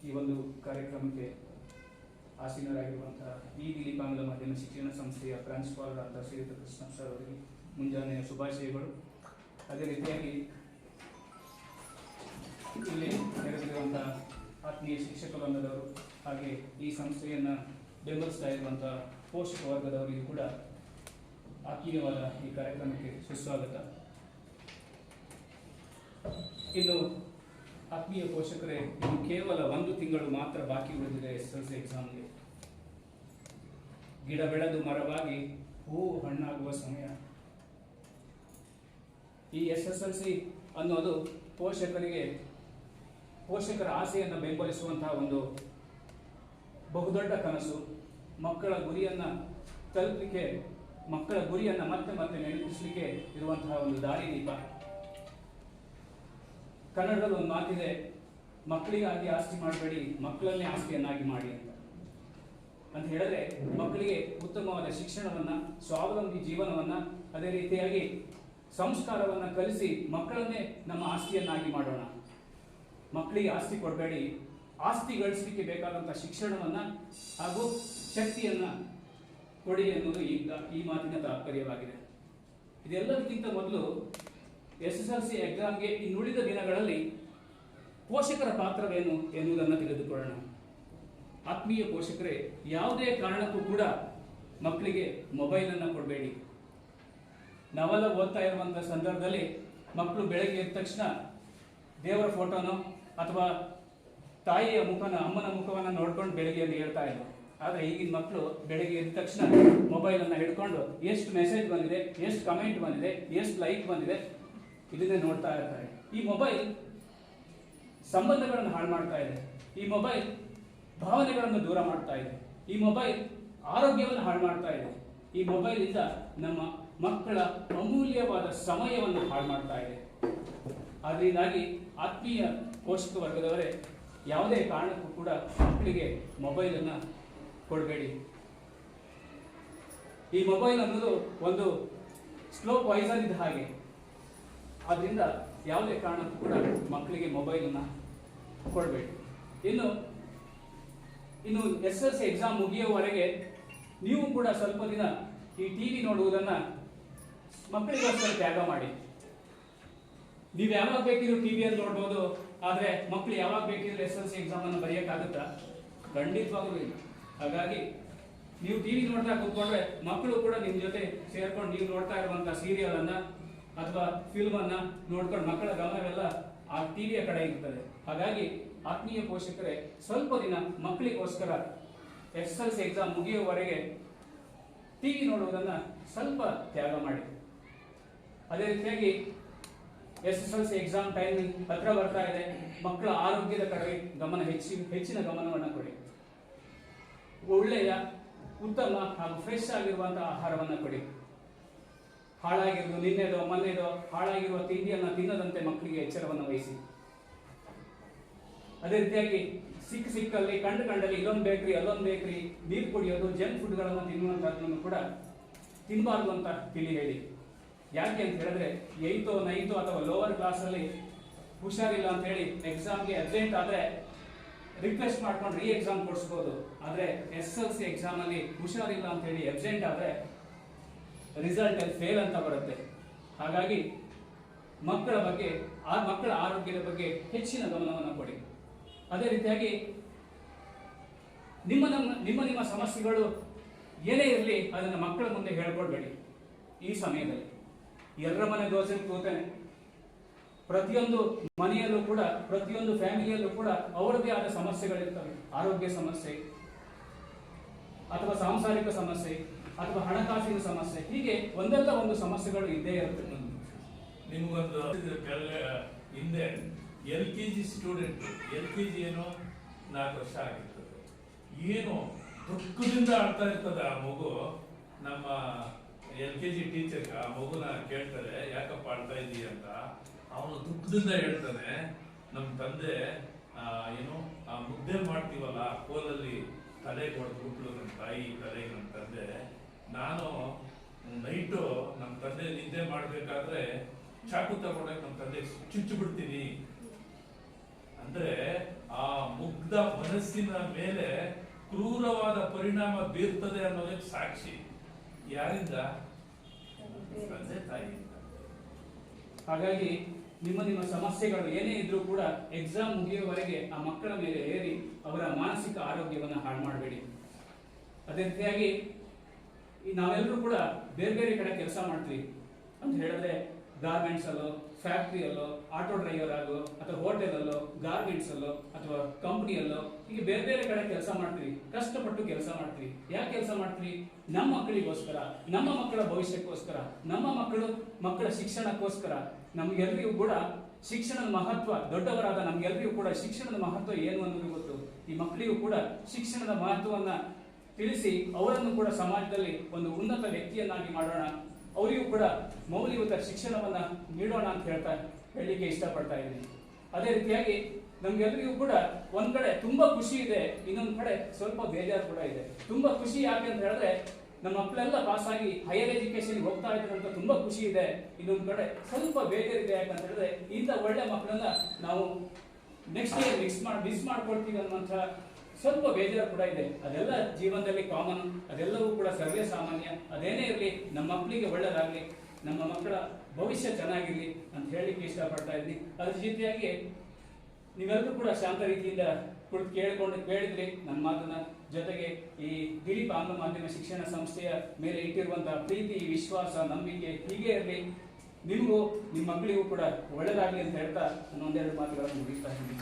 ಈ ಒಂದು ಕಾರ್ಯಕ್ರಮಕ್ಕೆ ಆಸೀನರಾಗಿರುವಂತಹ ಈ ದಿಲೀಪಾಂಗ್ಲ ಮಾಧ್ಯಮ ಶಿಕ್ಷಣ ಸಂಸ್ಥೆಯ ಪ್ರಾಂಶುಪಾಲರಾದ ಶ್ರೀಯುತ ಕೃಷ್ಣ ಸರ್ ಅವರಿಗೆ ಮುಂಜಾನೆಯ ಶುಭಾಶಯಗಳು. ಅದೇ ರೀತಿಯಾಗಿ ಇಲ್ಲಿ ನೆರೆದಿರುವಂತಹ ಆತ್ಮೀಯ ಶಿಕ್ಷಕ ವೃಂದದವರು ಹಾಗೆ ಈ ಸಂಸ್ಥೆಯನ್ನು ಬೆಂಬಲಿಸ್ತಾ ಇರುವಂತಹ ಪೋಷಕ ವರ್ಗದವರಿಗೂ ಕೂಡ ಆತ್ಮೀಯವಾದ ಈ ಕಾರ್ಯಕ್ರಮಕ್ಕೆ ಸುಸ್ವಾಗತ. ಇನ್ನು ಆತ್ಮೀಯ ಪೋಷಕರೇ, ಇನ್ನು ಕೇವಲ 1 ತಿಂಗಳು ಮಾತ್ರ ಬಾಕಿ ಉಳಿದಿದೆ SSLC ಎಕ್ಸಾಮ್ಗೆ. ಗಿಡ ಬೆಳೆದು ಮರವಾಗಿ ಹೂವು ಹಣ್ಣಾಗುವ ಸಮಯ. ಈ SSLC ಅನ್ನೋದು ಪೋಷಕರ ಆಸೆಯನ್ನು ಬೆಂಬಲಿಸುವಂತಹ ಒಂದು ಬಹುದೊಡ್ಡ ಕನಸು. ಮಕ್ಕಳ ಗುರಿಯನ್ನು ತಲುಪಲಿಕ್ಕೆ, ಮಕ್ಕಳ ಗುರಿಯನ್ನು ಮತ್ತೆ ಮತ್ತೆ ನೆನಪಿಸಲಿಕ್ಕೆ ಇರುವಂತಹ ಒಂದು ದಾರಿದೀಪ. ಕನ್ನಡದಲ್ಲಿ ಒಂದು ಮಾತಿದೆ, ಮಕ್ಕಳಿಗಾಗಿ ಆಸ್ತಿ ಮಾಡಬೇಡಿ, ಮಕ್ಕಳನ್ನೇ ಆಸ್ತಿಯನ್ನಾಗಿ ಮಾಡಿ ಅಂತ ಹೇಳಿದ್ರೆ, ಮಕ್ಕಳಿಗೆ ಉತ್ತಮವಾದ ಶಿಕ್ಷಣವನ್ನ, ಸ್ವಾವಲಂಬಿ ಜೀವನವನ್ನ, ಅದೇ ರೀತಿಯಾಗಿ ಸಂಸ್ಕಾರವನ್ನ ಕಲಿಸಿ ಮಕ್ಕಳನ್ನೇ ನಮ್ಮ ಆಸ್ತಿಯನ್ನಾಗಿ ಮಾಡೋಣ. ಮಕ್ಕಳಿಗೆ ಆಸ್ತಿ ಕೊಡಬೇಡಿ, ಆಸ್ತಿ ಗಳಿಸಲಿಕ್ಕೆ ಬೇಕಾದಂತಹ ಶಿಕ್ಷಣವನ್ನ ಹಾಗೂ ಶಕ್ತಿಯನ್ನ ಕೊಡಿ ಎನ್ನುವುದು ಈ ಮಾತಿನ ತಾತ್ಪರ್ಯವಾಗಿದೆ. ಇದೆಲ್ಲದಕ್ಕಿಂತ ಮೊದಲು SSLC ಎಕ್ಸಾಮ್ಗೆ ಇನ್ನುಳಿದ ದಿನಗಳಲ್ಲಿ ಪೋಷಕರ ಪಾತ್ರವೇನು ಎನ್ನುವುದನ್ನು ತಿಳಿದುಕೊಳ್ಳೋಣ. ಆತ್ಮೀಯ ಪೋಷಕರೇ, ಯಾವುದೇ ಕಾರಣಕ್ಕೂ ಕೂಡ ಮಕ್ಕಳಿಗೆ ಮೊಬೈಲನ್ನು ಕೊಡಬೇಡಿ. ನಾವೆಲ್ಲ ಓದ್ತಾ ಇರುವಂತಹ ಸಂದರ್ಭದಲ್ಲಿ ಮಕ್ಕಳು ಬೆಳಗ್ಗೆ ಎದ್ದ ತಕ್ಷಣ ದೇವರ ಫೋಟೋನೋ ಅಥವಾ ತಾಯಿಯ ಮುಖನ, ಅಮ್ಮನ ಮುಖವನ್ನು ನೋಡ್ಕೊಂಡು ಬೆಳಗ್ಗೆ ಹೇಳ್ತಾ ಇದ್ರು. ಆದರೆ ಈಗಿನ ಮಕ್ಕಳು ಬೆಳಗ್ಗೆ ಎದ್ದ ತಕ್ಷಣ ಮೊಬೈಲನ್ನು ಹಿಡ್ಕೊಂಡು ಎಷ್ಟು ಮೆಸೇಜ್ ಬಂದಿದೆ, ಎಷ್ಟು ಕಮೆಂಟ್ ಬಂದಿದೆ, ಎಷ್ಟು ಲೈಕ್ ಬಂದಿದೆ, ಇದನ್ನೇ ನೋಡ್ತಾ ಇರ್ತಾರೆ. ಈ ಮೊಬೈಲ್ ಸಂಬಂಧಗಳನ್ನು ಹಾಳು ಮಾಡ್ತಾ ಇದೆ. ಈ ಮೊಬೈಲ್ ಭಾವನೆಗಳನ್ನು ದೂರ ಮಾಡ್ತಾ ಇದೆ. ಈ ಮೊಬೈಲ್ ಆರೋಗ್ಯವನ್ನು ಹಾಳು ಮಾಡ್ತಾ ಇದೆ. ಈ ಮೊಬೈಲ್ ಇಂದ ನಮ್ಮ ಮಕ್ಕಳ ಅಮೂಲ್ಯವಾದ ಸಮಯವನ್ನು ಹಾಳು ಮಾಡ್ತಾ ಇದೆ. ಆದ್ದರಿಂದಾಗಿ ಆತ್ಮೀಯ ಪೋಷಕ ವರ್ಗದವರೇ, ಯಾವುದೇ ಕಾರಣಕ್ಕೂ ಕೂಡ ಮಕ್ಕಳಿಗೆ ಮೊಬೈಲನ್ನು ಕೊಡಬೇಡಿ. ಈ ಮೊಬೈಲ್ ಅನ್ನೋದು ಒಂದು ಸ್ಲೋ ಪಾಯ್ಸನ್ ಇದ್ದ ಹಾಗೆ. ಆದ್ರಿಂದ ಯಾವುದೇ ಕಾರಣಕ್ಕೂ ಕೂಡ ಮಕ್ಕಳಿಗೆ ಮೊಬೈಲನ್ನು ಕೊಡಬೇಡಿ. ಇನ್ನು SSLC ಎಕ್ಸಾಮ್ ಮುಗಿಯುವವರೆಗೆ ನೀವು ಕೂಡ ಸ್ವಲ್ಪ ದಿನ ಈ ಟಿವಿ ನೋಡುವುದನ್ನ ಮಕ್ಕಳಿಗೋಸ್ಕರ ತ್ಯಾಗ ಮಾಡಿ. ನೀವು ಯಾವಾಗ ಬೇಕಿದ್ರು ಟಿವಿಯಲ್ಲಿ ನೋಡ್ಬೋದು, ಆದ್ರೆ ಮಕ್ಕಳು ಯಾವಾಗ ಬೇಕಿದ್ರು SSLC ಎಕ್ಸಾಮ್ ಅನ್ನು ಬರೆಯಕ್ಕಾಗುತ್ತಾ? ಖಂಡಿತವಾಗ್ಲೂ ಇಲ್ಲ. ಹಾಗಾಗಿ ನೀವು ಟಿವಿ ನೋಡ್ತಾ ಕೂತ್ಕೊಂಡ್ರೆ ಮಕ್ಕಳು ಕೂಡ ನಿಮ್ ಜೊತೆ ಸೇರ್ಕೊಂಡು ನೀವು ನೋಡ್ತಾ ಇರುವಂತಹ ಸೀರಿಯಲ್ ಅನ್ನ ಅಥವಾ ಫಿಲ್ಮ್ ಅನ್ನ ನೋಡ್ಕೊಂಡು ಮಕ್ಕಳ ಗಮನವೆಲ್ಲ ಆ ಟಿವಿಯ ಕಡೆ ಇರ್ತದೆ. ಹಾಗಾಗಿ ಆತ್ಮೀಯ ಪೋಷಕರೇ, ಸ್ವಲ್ಪ ದಿನ ಮಕ್ಕಳಿಗೋಸ್ಕರ SSLC ಎಕ್ಸಾಮ್ ಮುಗಿಯುವವರೆಗೆ ಟಿವಿ ನೋಡುವುದನ್ನ ಸ್ವಲ್ಪ ತ್ಯಾಗ ಮಾಡಿ. ಅದೇ ರೀತಿಯಾಗಿ SSLC ಎಕ್ಸಾಮ್ ಟೈಮ್ ಹತ್ರ ಬರ್ತಾ ಇದೆ. ಮಕ್ಕಳ ಆರೋಗ್ಯದ ಕಡೆ ಹೆಚ್ಚಿನ ಗಮನವನ್ನು ಕೊಡಿ. ಒಳ್ಳೆಯ, ಉತ್ತಮ ಹಾಗೂ ಫ್ರೆಶ್ ಆಗಿರುವಂತಹ ಆಹಾರವನ್ನು ಕೊಡಿ. ಹಾಳಾಗಿರುವುದು, ನಿನ್ನೆದೋ ಮೊನ್ನೆದೋ ಹಾಳಾಗಿರುವ ತಿಂಡಿಯನ್ನು ತಿನ್ನದಂತೆ ಮಕ್ಕಳಿಗೆ ಎಚ್ಚರವನ್ನು ವಹಿಸಿ. ಅದೇ ರೀತಿಯಾಗಿ ಸಿಕ್ಕಲ್ಲಿ ಕಂಡಲ್ಲಿ ಇಲ್ಲೊಂದು ಬೇಕ್ರಿ ಅಲ್ಲೊಂದು ಬೇಕ್ರಿ, ನೀರು ಕುಡಿಯೋದು, ಜಂಕ್ ಫುಡ್ಗಳನ್ನು ತಿನ್ನುವಂತಹದ್ದನ್ನು ಕೂಡ ತಿನ್ನಬಾರ್ದು ಅಂತ ತಿಳಿ ಹೇಳಿ. ಯಾಕೆ ಅಂತ ಹೇಳಿದ್ರೆ 8th 9th ಅಥವಾ ಲೋವರ್ ಕ್ಲಾಸ್ ಅಲ್ಲಿ ಹುಷಾರಿಲ್ಲ ಅಂತ ಹೇಳಿ ಎಕ್ಸಾಮ್ಗೆ ಅಬ್ಸೆಂಟ್ ಆದ್ರೆ ರಿಕ್ವೆಸ್ಟ್ ಮಾಡ್ಕೊಂಡು ಎಕ್ಸಾಮ್ ಕೊಡಿಸ್ಬೋದು. ಆದ್ರೆ SSLC ಎಕ್ಸಾಮ್ ಅಲ್ಲಿ ಹುಷಾರಿಲ್ಲ ಅಂತ ಹೇಳಿ ಅಬ್ಸೆಂಟ್ ಆದ್ರೆ ರಿಸಲ್ಟ್ ಅಲ್ಲಿ ಫೇಲ್ ಅಂತ ಬರುತ್ತೆ. ಹಾಗಾಗಿ ಮಕ್ಕಳ ಆರೋಗ್ಯದ ಬಗ್ಗೆ ಹೆಚ್ಚಿನ ಗಮನವನ್ನು ಕೊಡಿ. ಅದೇ ರೀತಿಯಾಗಿ ನಿಮ್ಮ ಸಮಸ್ಯೆಗಳು ಏನೇ ಇರಲಿ ಅದನ್ನ ಮಕ್ಕಳ ಮುಂದೆ ಹೇಳ್ಕೊಡ್ಬೇಡಿ. ಈ ಸಮಯದಲ್ಲಿ ಎಲ್ಲರ ಮನೆ ದೋಸೆ ಕೂತೇನೆ, ಪ್ರತಿಯೊಂದು ಮನೆಯಲ್ಲೂ ಕೂಡ, ಪ್ರತಿಯೊಂದು ಫ್ಯಾಮಿಲಿಯಲ್ಲೂ ಕೂಡ ಅವರದೇ ಆದ ಸಮಸ್ಯೆಗಳಿರ್ತವೆ. ಆರೋಗ್ಯ ಸಮಸ್ಯೆ ಅಥವಾ ಸಾಂಸಾರಿಕ ಸಮಸ್ಯೆ ಅಥವಾ ಹಣಕಾಸಿನ ಸಮಸ್ಯೆ, ಹೀಗೆ ಒಂದಲ್ಲ ಒಂದು ಸಮಸ್ಯೆಗಳು ಇದ್ದೇ ಇರುತ್ತೆ. ನಿಮಗೊಂದು ಹಿಂದೆ LKG ಸ್ಟೂಡೆಂಟ್, LKG ಏನೋ 4 ವರ್ಷ ಆಗಿರ್ತದೆ, ಏನು ದುಃಖದಿಂದ ಆಡ್ತಾ ಇರ್ತದೆ ಆ ಮಗು. ನಮ್ಮ LKG ಟೀಚರ್ ಆ ಮಗುನ ಕೇಳ್ತಾರೆ, ಯಾಕಪ್ಪ ಆಡ್ತಾ ಇದೀಯ ಅಂತ. ಅವನು ದುಃಖದಿಂದ ಹೇಳ್ತಾನೆ, ನಮ್ಮ ತಂದೆ ಏನು ಆ ಮುದ್ದೆ ಮಾಡ್ತೀವಲ್ಲ ಕೋಲಲ್ಲಿ ತಲೆಗೆ ಹೊಡೆದ್ಬಿಟ್ಲು ನಮ್ಮ ತಾಯಿ ತಲೆಗೆ. ನಮ್ಮ ತಂದೆ, ನಾನು ನೈಟು ನಮ್ಮ ತಂದೆ ನಿದ್ದೆ ಮಾಡ್ಬೇಕಾದ್ರೆ ಚಾಕು ತಗೊಂಡಾಗ ನಮ್ಮ ತಂದೆ ಚುಚ್ಚು ಬಿಡ್ತೀನಿ ಅಂದ್ರೆ ಆ ಮುಗ್ಧ ಮುಗ್ಧ ಮನಸ್ಸಿನ ಮೇಲೆ ಕ್ರೂರವಾದ ಪರಿಣಾಮ ಬೀರ್ತದೆ ಅನ್ನೋದಕ್ಕೆ ಸಾಕ್ಷಿ ಯಾರಿಂದ? ತಂದೆ ತಾಯಿಯಿಂದ. ಹಾಗಾಗಿ ನಿಮ್ಮ ಸಮಸ್ಯೆಗಳು ಏನೇ ಇದ್ರೂ ಕೂಡ ಎಕ್ಸಾಮ್ ಮುಗಿಯುವವರೆಗೆ ಆ ಮಕ್ಕಳ ಮೇಲೆ ಏರಿ ಅವರ ಮಾನಸಿಕ ಆರೋಗ್ಯವನ್ನು ಹಾಳು ಮಾಡಬೇಡಿ. ಅದೇ ರೀತಿಯಾಗಿ ನಾವೆಲ್ಲರೂ ಕೂಡ ಬೇರೆ ಬೇರೆ ಕಡೆ ಕೆಲಸ ಮಾಡ್ತೀವಿ ಅಂತ ಹೇಳಿದ್ರೆ, ಗಾರ್ಮೆಂಟ್ಸ್ ಅಲ್ಲೋ, ಫ್ಯಾಕ್ಟ್ರಿಯಲ್ಲೋ, ಆಟೋ ಡ್ರೈವರ್ ಆಗೋ, ಅಥವಾ ಹೋಟೆಲ್ ಅಲ್ಲೋ, ಗಾರ್ಮೆಂಟ್ಸ್ ಅಲ್ಲೋ, ಅಥವಾ ಕಂಪ್ನಿಯಲ್ಲೋ, ಹೀಗೆ ಬೇರೆ ಬೇರೆ ಕಡೆ ಕೆಲಸ ಮಾಡ್ತೀವಿ. ಕಷ್ಟಪಟ್ಟು ಕೆಲಸ ಮಾಡ್ತೀವಿ. ಯಾಕೆ ಕೆಲಸ ಮಾಡ್ತೀವಿ? ನಮ್ಮ ಮಕ್ಕಳಿಗೋಸ್ಕರ, ನಮ್ಮ ಮಕ್ಕಳ ಭವಿಷ್ಯಕ್ಕೋಸ್ಕರ, ನಮ್ಮ ಮಕ್ಕಳ ಶಿಕ್ಷಣಕ್ಕೋಸ್ಕರ. ನಮ್ಗೆಲ್ರಿಗೂ ಕೂಡ ಶಿಕ್ಷಣದ ಮಹತ್ವ, ದೊಡ್ಡವರಾದ ನಮ್ಗೆಲ್ರಿಗೂ ಕೂಡ ಶಿಕ್ಷಣದ ಮಹತ್ವ ಏನು ಅನ್ನೋದು ಗೊತ್ತು. ಈ ಮಕ್ಕಳಿಗೂ ಕೂಡ ಶಿಕ್ಷಣದ ಮಹತ್ವವನ್ನ ತಿಳಿಸಿ ಅವರನ್ನು ಕೂಡ ಸಮಾಜದಲ್ಲಿ ಒಂದು ಉನ್ನತ ವ್ಯಕ್ತಿಯನ್ನಾಗಿ ಮಾಡೋಣ, ಅವರಿಗೂ ಕೂಡ ಮೌಲ್ಯಯುತ ಶಿಕ್ಷಣವನ್ನ ನೀಡೋಣ ಅಂತ ಹೇಳಲಿಕ್ಕೆ ಇಷ್ಟಪಡ್ತಾ ಇದ್ದೀನಿ. ಅದೇ ರೀತಿಯಾಗಿ ನಮ್ಗೆಲ್ಲರಿಗೂ ಕೂಡ ಒಂದ್ ಕಡೆ ತುಂಬಾ ಖುಷಿ ಇದೆ, ಇನ್ನೊಂದ್ ಕಡೆ ಸ್ವಲ್ಪ ಬೇಜಾರು ಕೂಡ ಇದೆ. ತುಂಬಾ ಖುಷಿ ಯಾಕೆ ಅಂತ ಹೇಳಿದ್ರೆ, ನಮ್ಮ ಮಕ್ಕಳೆಲ್ಲ ಪಾಸ್ ಆಗಿ ಹೈಯರ್ ಎಜುಕೇಶನ್ ಹೋಗ್ತಾ ಇದ್ದಾರೆ ಅಂತ ತುಂಬಾ ಖುಷಿ ಇದೆ. ಇನ್ನೊಂದ್ ಕಡೆ ಸ್ವಲ್ಪ ಬೇಜಾರಿದೆ ಯಾಕಂತ ಹೇಳಿದ್ರೆ, ಇಂಥ ಒಳ್ಳೆ ಮಕ್ಕಳನ್ನ ನಾವು ನೆಕ್ಸ್ಟ್ ಇಯರ್ ಮಿಸ್ ಮಾಡ್ಕೊಳ್ತೀವಿ ಅನ್ನುವಂಥ ಸ್ವಲ್ಪ ಬೇಜಾರು ಕೂಡ ಇದೆ. ಅದೆಲ್ಲ ಜೀವನದಲ್ಲಿ ಕಾಮನ್, ಅದೆಲ್ಲವೂ ಕೂಡ ಸರ್ವೇ ಸಾಮಾನ್ಯ. ಅದೇನೇ ಇರಲಿ, ನಮ್ಮ ಮಕ್ಕಳಿಗೆ ಒಳ್ಳೆಯದಾಗಲಿ, ನಮ್ಮ ಮಕ್ಕಳ ಭವಿಷ್ಯ ಚೆನ್ನಾಗಿರ್ಲಿ ಅಂತ ಹೇಳಲಿಕ್ಕೆ ಇಷ್ಟಪಡ್ತಾ ಇದ್ದೀನಿ. ಅದ್ರ ಜೊತೆಯಾಗಿ ನೀವೆಲ್ಲರೂ ಕೂಡ ಶಾಂತ ರೀತಿಯಿಂದ ಕುಳಿತು ಕೇಳಿದ್ರಿ ನನ್ನ ಮಾತನ್ನ. ಜೊತೆಗೆ ಈ ದಿಲೀಪ್ ಆಂಗ್ಲ ಮಾಧ್ಯಮ ಶಿಕ್ಷಣ ಸಂಸ್ಥೆಯ ಮೇಲೆ ಇಟ್ಟಿರುವಂತಹ ಪ್ರೀತಿ, ವಿಶ್ವಾಸ, ನಂಬಿಕೆ ಹೀಗೆ ಇರಲಿ. ನಿಮಗೂ ನಿಮ್ಮ ಮಕ್ಕಳಿಗೂ ಕೂಡ ಒಳ್ಳೆಯದಾಗಲಿ ಅಂತ ಹೇಳ್ತಾ ನಾನು ಒಂದೆರಡು ಮಾತುಗಳನ್ನು ಮುಗಿಸ್ತಾ ಇದ್ದೀನಿ.